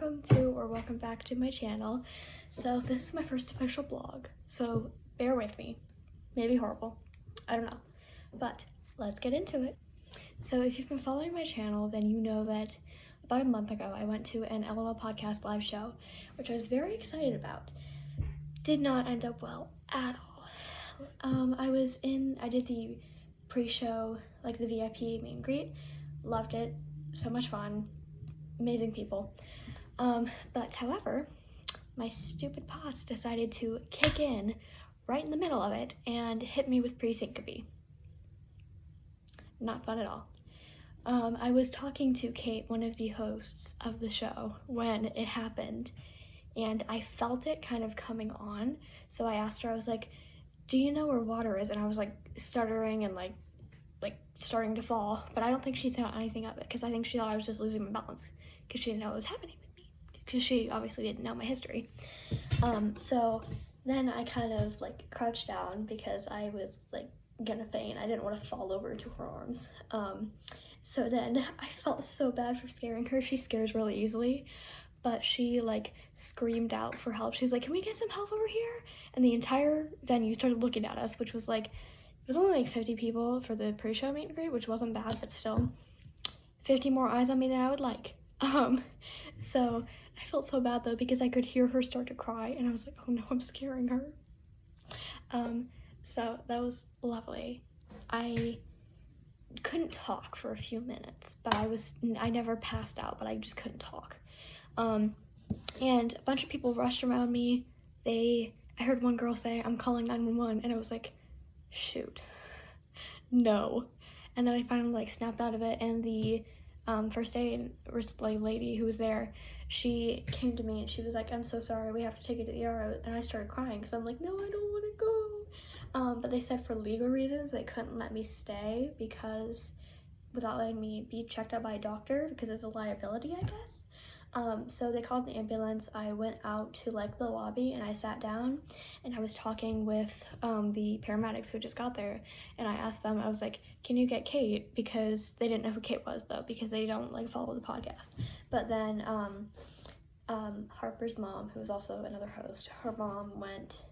welcome back to my channel. So this is my first official vlog, so bear with me. Maybe horrible, I don't know, but let's get into it. So if you've been following my channel, then you know that about a month ago I went to an LOL podcast live show, which I was very excited about. Did not end up well at all. I did the pre-show, like the VIP meet and greet. Loved it, so much fun, amazing people. But however, my stupid POTS decided to kick in right in the middle of it and hit me with pre-syncope. Not fun at all. I was talking to Kate, one of the hosts of the show, when it happened, and I felt it kind of coming on. So I asked her, I was like, do you know where water is? And I was like stuttering and like starting to fall, but I don't think she thought anything of it, because I think she thought I was just losing my balance, because she didn't know what was happening with me, because she obviously didn't know my history. So then I kind of like crouched down because I was like gonna faint. I didn't want to fall over into her arms. So then I felt so bad for scaring her. She scares really easily, but she like screamed out for help. She's like, can we get some help over here? And the entire venue started looking at us, which was like, it was only like 50 people for the pre-show meet and greet, which wasn't bad, but still 50 more eyes on me than I would like. So I felt so bad though, because I could hear her start to cry, and I was like, oh no, I'm scaring her. So that was lovely. I couldn't talk for a few minutes, but I never passed out, but I just couldn't talk. And a bunch of people rushed around me. I heard one girl say, I'm calling 911, and I was like, shoot, no. And then I finally like snapped out of it, and the first aid lady who was there, she came to me and she was like, I'm so sorry, we have to take you to the ER. And I started crying because I'm like, no, I don't want to go. But they said for legal reasons they couldn't let me stay, because without letting me be checked out by a doctor, because it's a liability, I guess. So they called the ambulance. I went out to like the lobby and I sat down, and I was talking with the paramedics who just got there, and I asked them, I was like, can you get Kate? Because they didn't know who Kate was though, because they don't like follow the podcast. But then Harper's mom, who was also another host, her mom went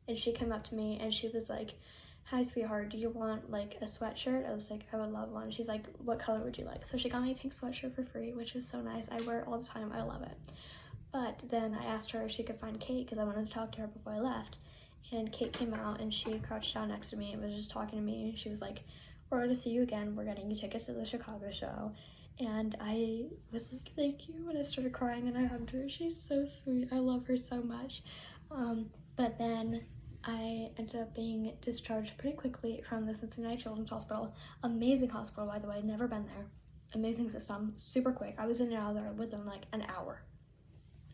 and she came up to me and she was like, hi sweetheart, do you want like a sweatshirt? I was like, I would love one. She's like, what color would you like? So she got me a pink sweatshirt for free, which is so nice. I wear it all the time. I love it. But then I asked her if she could find Kate, because I wanted to talk to her before I left. And Kate came out and she crouched down next to me and was just talking to me. She was like, we're going to see you again. We're getting you tickets to the Chicago show. And I was like, thank you. And I started crying and I hugged her. She's so sweet. I love her so much. But then I ended up being discharged pretty quickly from the Cincinnati Children's Hospital. Amazing hospital, by the way, never been there. Amazing system, super quick. I was in and out of there within like an hour.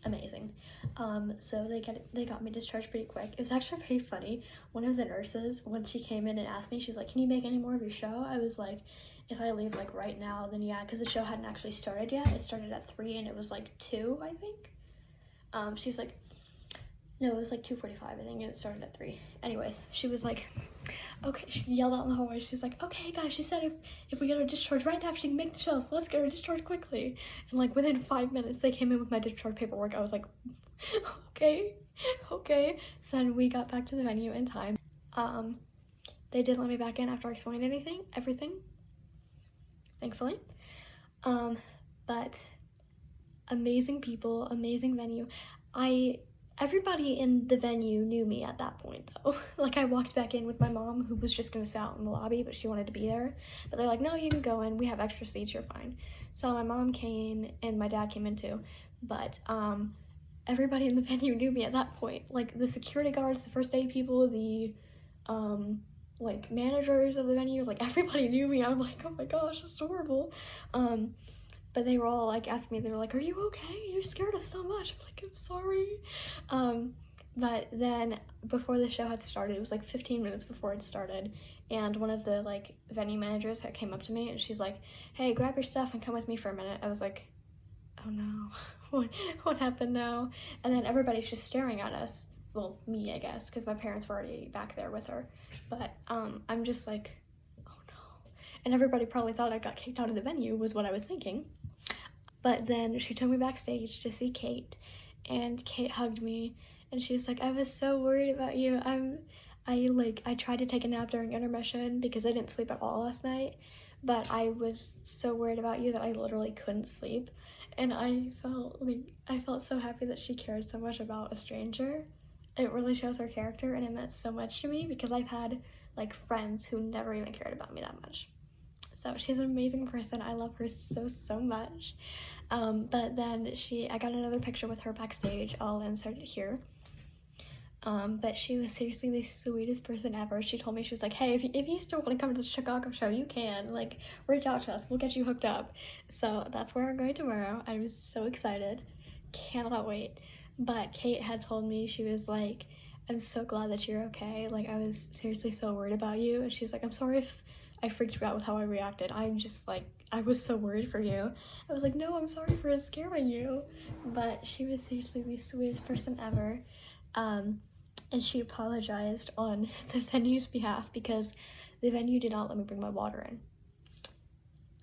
Amazing. So they got me discharged pretty quick. It was actually pretty funny. One of the nurses, when she came in and asked me, she was like, can you make any more of your show? I was like, if I leave like right now, then yeah, because the show hadn't actually started yet. It started at 3 and it was like 2, I think. She was like, no, it was like 2:45, I think, and it started at 3. Anyways, she was like, okay, she yelled out in the hallway. She's like, okay, guys, she said if we get her discharged right now, she can make the show, so let's get her discharged quickly. And like within 5 minutes, they came in with my discharge paperwork. I was like, okay. So then we got back to the venue in time. They did let me back in after I explained everything, thankfully. But amazing people, amazing venue. Everybody in the venue knew me at that point though. Like I walked back in with my mom, who was just gonna sit out in the lobby, but she wanted to be there. But they're like, no, you can go in, we have extra seats, you're fine. So my mom came and my dad came in too. But everybody in the venue knew me at that point. Like the security guards, the first aid people, the like managers of the venue, like everybody knew me. I'm like, oh my gosh, it's horrible. But they were all like asking me, they were like, are you okay? You scared us so much. I'm like, I'm sorry. But then before the show had started, it was like 15 minutes before it started, and one of the like venue managers had came up to me and she's like, hey, grab your stuff and come with me for a minute. I was like, oh no, what happened now? And then everybody's just staring at us. Well, me, I guess, because my parents were already back there with her. But I'm just like, oh no. And everybody probably thought I got kicked out of the venue, was what I was thinking. But then she took me backstage to see Kate, and Kate hugged me, and she was like, I was so worried about you. I tried to take a nap during intermission because I didn't sleep at all last night, but I was so worried about you that I literally couldn't sleep. And I felt so happy that she cared so much about a stranger. It really shows her character, and it meant so much to me because I've had like friends who never even cared about me that much. So she's an amazing person. I love her so much. But then I got another picture with her backstage. I'll insert it here. But she was seriously the sweetest person ever. She told me, she was like, hey, if you still want to come to the Chicago show, you can. Like, reach out to us. We'll get you hooked up. So that's where I'm going tomorrow. I was so excited. Cannot wait. But Kate had told me, she was like, I'm so glad that you're okay. Like, I was seriously so worried about you. And she's like, I'm sorry if I freaked you out with how I reacted. I'm just like, I was so worried for you. I was like, no, I'm sorry for scaring you. But she was seriously the sweetest person ever. And she apologized on the venue's behalf because the venue did not let me bring my water in.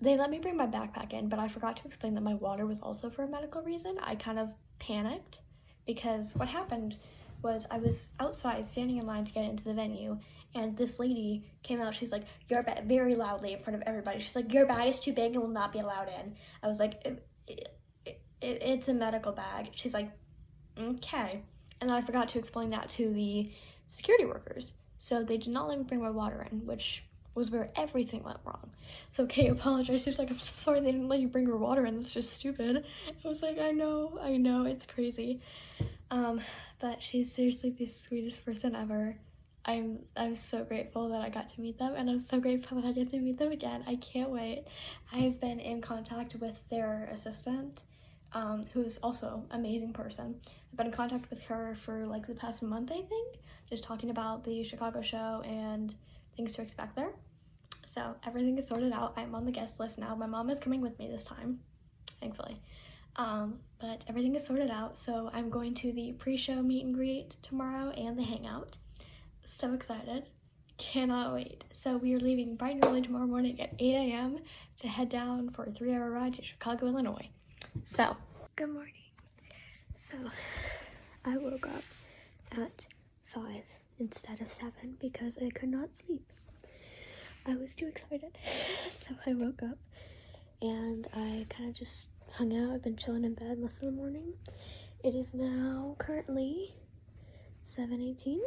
They let me bring my backpack in, but I forgot to explain that my water was also for a medical reason. I kind of panicked because what happened was I was outside standing in line to get into the venue, and this lady came out. She's like, your bag, very loudly in front of everybody. She's like, your bag is too big and will not be allowed in. I was like, it's a medical bag. She's like, okay. And I forgot to explain that to the security workers. So they did not let me bring my water in, which was where everything went wrong. So Kate apologized. She was like, I'm so sorry they didn't let you bring your water in. That's just stupid. I was like, I know, it's crazy. But she's seriously the sweetest person ever. I'm so grateful that I got to meet them, and I'm so grateful that I get to meet them again. I can't wait. I've been in contact with their assistant, who's also an amazing person. I've been in contact with her for like the past month, I think, just talking about the Chicago show and things to expect there. So everything is sorted out. I'm on the guest list now. My mom is coming with me this time, thankfully. But everything is sorted out. So I'm going to the pre-show meet and greet tomorrow and the hangout. So excited. Cannot wait. So we are leaving bright and early tomorrow morning at 8 a.m. to head down for a 3-hour ride to Chicago, Illinois. So, good morning. So, I woke up at 5 instead of 7 because I could not sleep. I was too excited. So I woke up and I kind of just hung out. I've been chilling in bed most of the morning. It is now currently 7:18.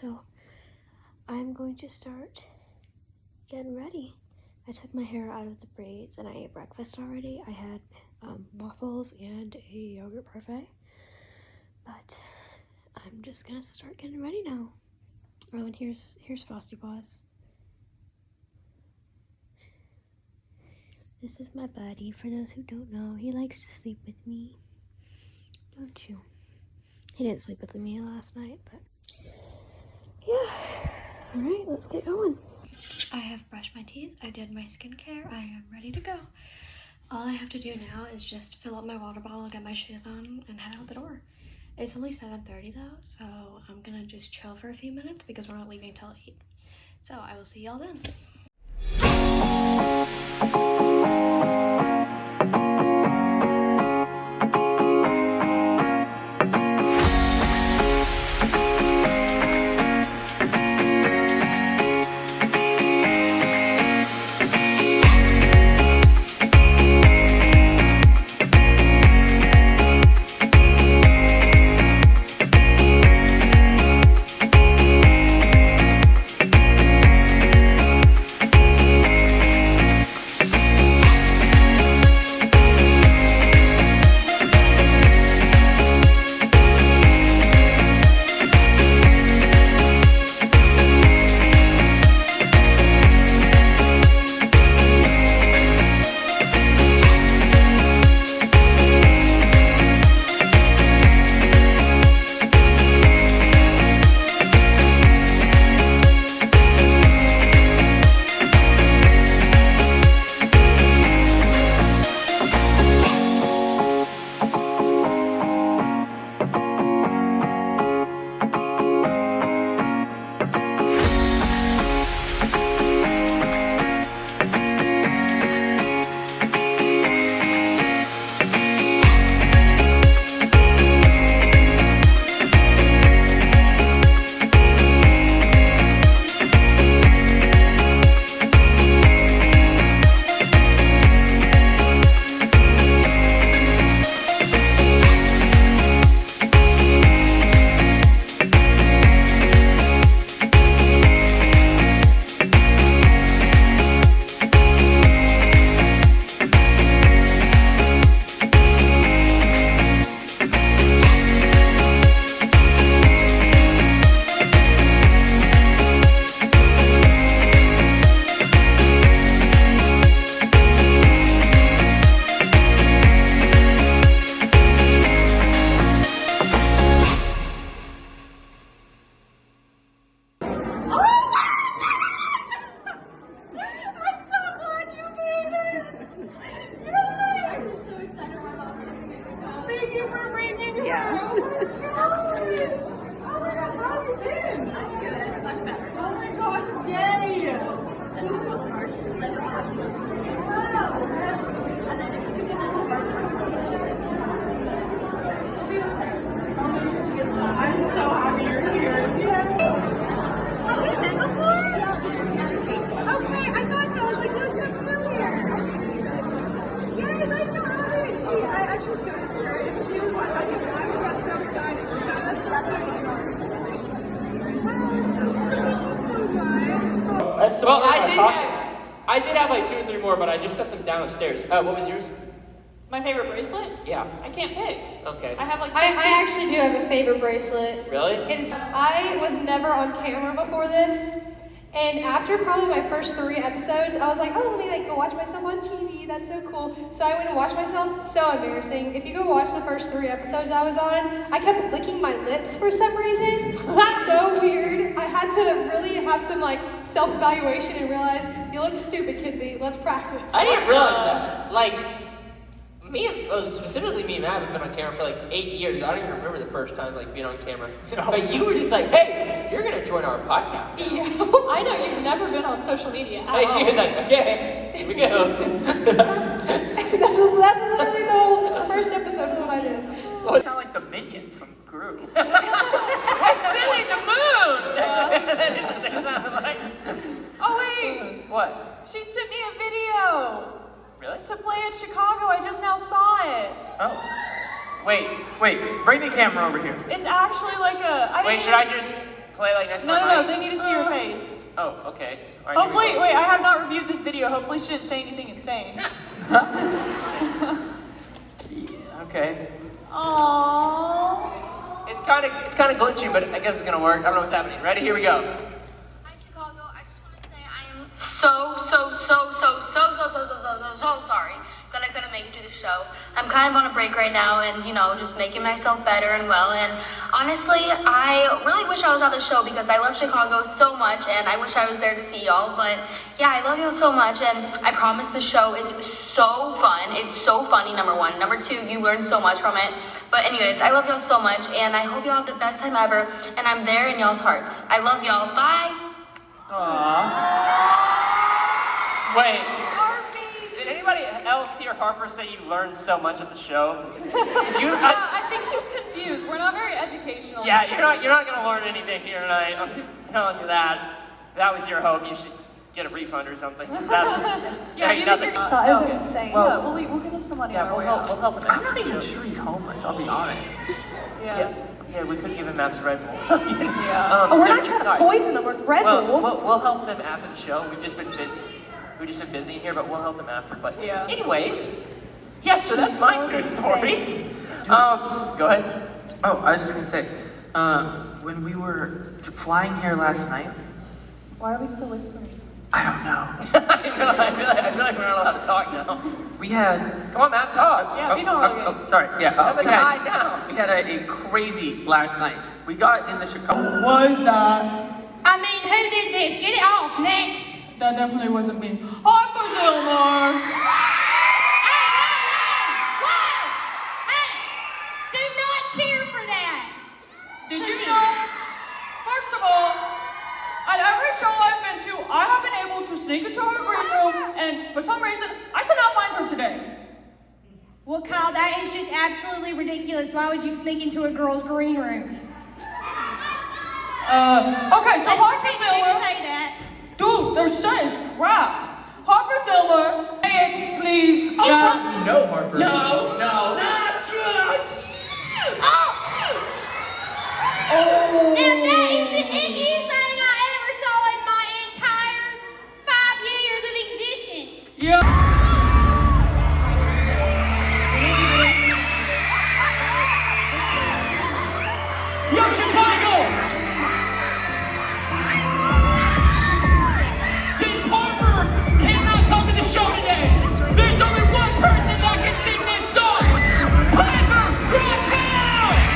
So I'm going to start getting ready. I took my hair out of the braids and I ate breakfast already. I had waffles and a yogurt parfait. But I'm just gonna start getting ready now. Oh, and here's Frosty Paws. This is my buddy. For those who don't know, he likes to sleep with me. Don't you? He didn't sleep with me last night, but yeah. Alright, let's get going. I have brushed my teeth, I did my skincare, I am ready to go. All I have to do now is just fill up my water bottle, get my shoes on, and head out the door. It's only 7:30 though, so I'm gonna just chill for a few minutes because we're not leaving till 8. So I will see y'all then. you were ringing her. Yeah. Oh my gosh, how have you been? I'm good. Much better. Oh my gosh, yay! This is smart. Let's Wow, yes. And then if you could get into hard I'm so happy you're here. Yeah. Have we met before? Okay, I thought so. I was like, you look so familiar. Yes, I saw her. And I actually showed it to her, and she was like, she got so excited. So that's so sweet. Wow, that's so cool. Thank you so much. Well, I did have like 2 or 3 more, but I just set them down upstairs. What was yours? My favorite bracelet? Yeah. I can't pick. Okay. I have like I actually do have a favorite bracelet. Really? I was never on camera before this, and after probably my first 3 episodes, I was like, oh, let me like go watch myself on TV. That's so cool. So I went and watched myself. So embarrassing. If you go watch the first 3 episodes I was on, I kept licking my lips for some reason. So weird. I had to really have some like self-evaluation and realize you look stupid, Kinsey. Let's practice. I didn't realize that. Like, specifically me and Matt have been on camera for like 8 years. I don't even remember the first time like being on camera. But you were just like, hey, you're gonna join our podcast now. Yeah. I know, you've never been on social media. Hey, she was like, okay, here we go. That's literally the whole first episode is what I did. You sound like the minions from Gru. It's Billy the Moon! That is what they sound like. Oh wait, What? she sent me a video Really? to play in Chicago. I just now saw it. Oh. Wait, bring the camera over here. It's actually like a. Wait, should I just play like next No, time? no, no. They need to see your face. Oh, okay. All right, Hopefully, wait. I have not reviewed this video. Hopefully, she didn't say anything insane. Okay. Aww. It's kind of glitchy, but I guess it's gonna work. I don't know what's happening. Ready? Here we go. Hi Chicago, I just want to say I am so sorry that I couldn't make it to the show. I'm kind of on a break right now and, just making myself better and well. And honestly, I really wish I was at the show because I love Chicago so much and I wish I was there to see y'all. But yeah, I love y'all so much and I promise the show is so fun. It's so funny, number 1. Number 2, you learn so much from it. But anyways, I love y'all so much and I hope y'all have the best time ever. And I'm there in y'all's hearts. I love y'all. Bye. Aww. Wait. Did anybody else hear Harper say you learned so much at the show? I think she was confused. We're not very educational. Yeah, you're not gonna learn anything here tonight. I'm just telling you that. That was your hope. You should get a refund or something. Yeah, you nothing. That is insane. We'll give him some money. Yeah, on our we'll way out. help him. I'm not even sure he's homeless, I'll be honest. Yeah. Yeah, we could give him Maps Red Bull. Yeah. Oh, we're not trying to poison them with Red Bull. We'll help them after the show. We've just been busy. We've just been busy in here, but we'll help them after. But Yeah. anyways, yeah. So that's my 2 stories. Go ahead. Oh, I was just gonna say, when we were flying here last night, Why are we still whispering? I don't know. I feel like we're not allowed to talk now. We had, Come on, Matt, talk. Yeah, we know how to oh, sorry, yeah. I'm like, we had- hide now. We had a crazy last night. We got in the Chicago. Was that? I mean, who did this? Get it off next. That definitely wasn't me. Harper Zilmer! Do not cheer for that. Did you know? First of all, at every show I've been to, I have been able to sneak into her green room, and for some reason, I could not find her today. Well, Kyle, that is just absolutely ridiculous. Why would you sneak into a girl's green room? Okay, so Harper Did you Zilmer. say that? Dude, their set is crap. Harper Zilmer, say it, please. Yeah. No, Harper. No. And that is the ickiest thing I ever saw in my entire 5 years of existence. Yeah. Yo, Chicago! Since Harper cannot come to the show today, there's only one person that can sing this song. Piper Brookhouse!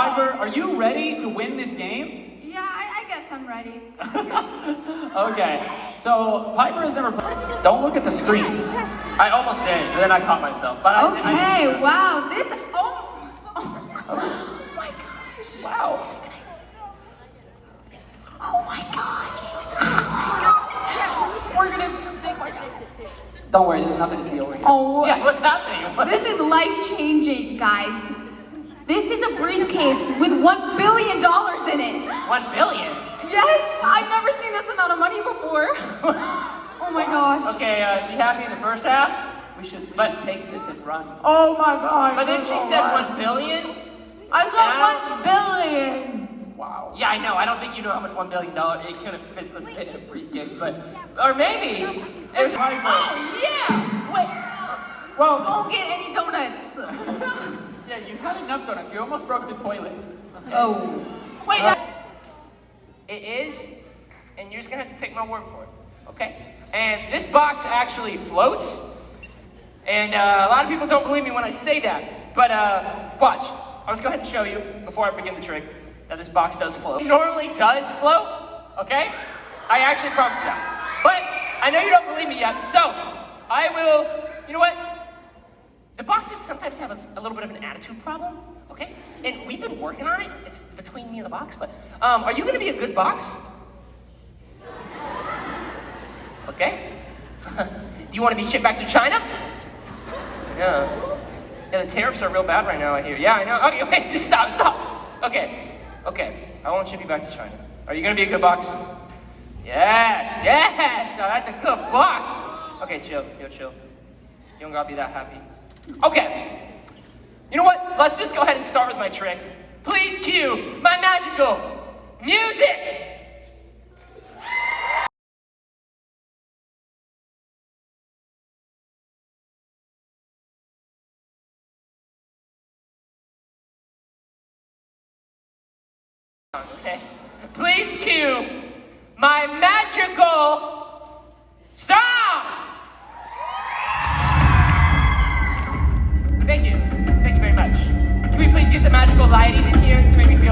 Piper, are you ready to win this game? Yeah, I guess I'm ready. Okay, so Piper has never played. Don't look at the screen. I almost did, and then I caught myself. But Okay, wow, this. Oh my gosh. Wow. Oh my gosh. We're gonna. Don't worry, there's nothing to see over here. Oh, yeah, what's happening? this is life changing, guys. This is a briefcase with $1 billion in it. 1 billion? Yes, I've never seen this amount of money before. Oh my gosh. Okay, she happy in the first half? We should take this and run. Oh my gosh. But then she said 1 billion? I said 1 billion. Wow. Yeah, I know. I don't think you know how much $1 billion it could have physically fit in a briefcase, but or maybe there's Piper. Oh yeah. Wait. Well, Don't get any donuts. yeah, you had enough donuts. You almost broke the toilet. Oh. Wait. it is, and you're just gonna have to take my word for it, okay? And this box actually floats, and a lot of people don't believe me when I say that, but watch. I'll just go ahead and show you before I begin the trick that this box does float. It normally does float, okay? I actually promise you that. But I know you don't believe me yet, so I will, you know what? The boxes sometimes have a little bit of an attitude problem, okay? And we've been working on it. It's between me and the box, but are you gonna be a good box? Okay. Do you want to be shipped back to China? Yeah. Yeah, the tariffs are real bad right now, I hear. Yeah, I know. Okay, wait, stop. Okay. I won't ship you back to China. Are you gonna be a good box? Yes. Oh, that's a good box. Okay, chill. You don't gotta be that happy. Okay. You know what? Let's just go ahead and start with my trick. Please cue my magical music. Okay. Please cue my magical sound. Thank you very much. Can we please get some magical lighting in here to make me feel